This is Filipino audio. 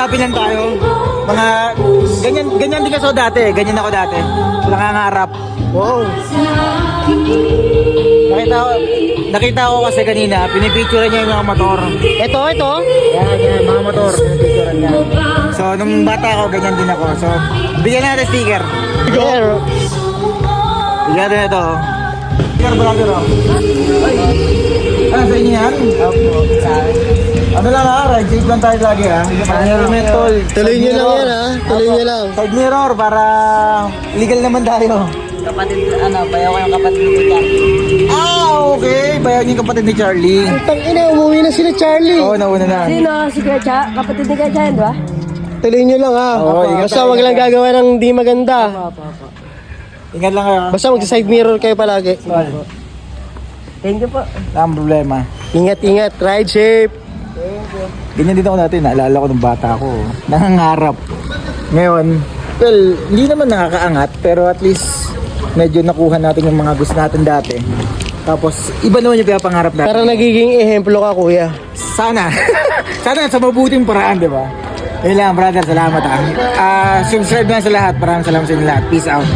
usapin lang tayo. Mga, ganyan din kasi ako dati. Ganyan ako dati. Nangangarap. Wow. Nakita ko kasi kanina, pinipicturean niya yung mga motor. Ito. Yan, mga motor. Pinipicturean niya. So, nung bata ako, ganyan din ako. So, bigyan natin sticker. There. Bigyan natin ito. Sticker, brother. Ano sa inyo yan? Ano lang ride safe lang tayo lagi helmet tol. Tuloy nyo lang yan tuloy nyo lang. Side mirror para legal naman tayo. Kapatid, bayaw ko yung kapatid ni Charlie. Okay. Bayaw niyo yung kapatid ni Charlie. Putang ina, umuwi na sila Charlie. Oo, nauna na. Sino? Si Kecha? Kapatid ni Kecha yun, ba? Tuloy nyo lang Oo, ingat Basta tayo, wag lang ingat. gagawa ng di maganda. Ingat lang kayo. Basta mag-side mirror kayo palagi. Thank you po. Ang problema. Ingat, ride safe. Ganyan din ako dati. Naalala ko nung bata ako. Nangangarap. Ngayon, well, hindi naman nakakaangat. Pero at least, medyo nakuha natin yung mga gusto natin dati. Tapos, iba naman yung pinapangarap natin. Para nagiging ehemplo ka, kuya. Sana. Sana sa mabuting paraan, di ba? Yun lang, brother. Salamat subscribe na sa lahat. Maraming salamat sa inyo lahat. Peace out.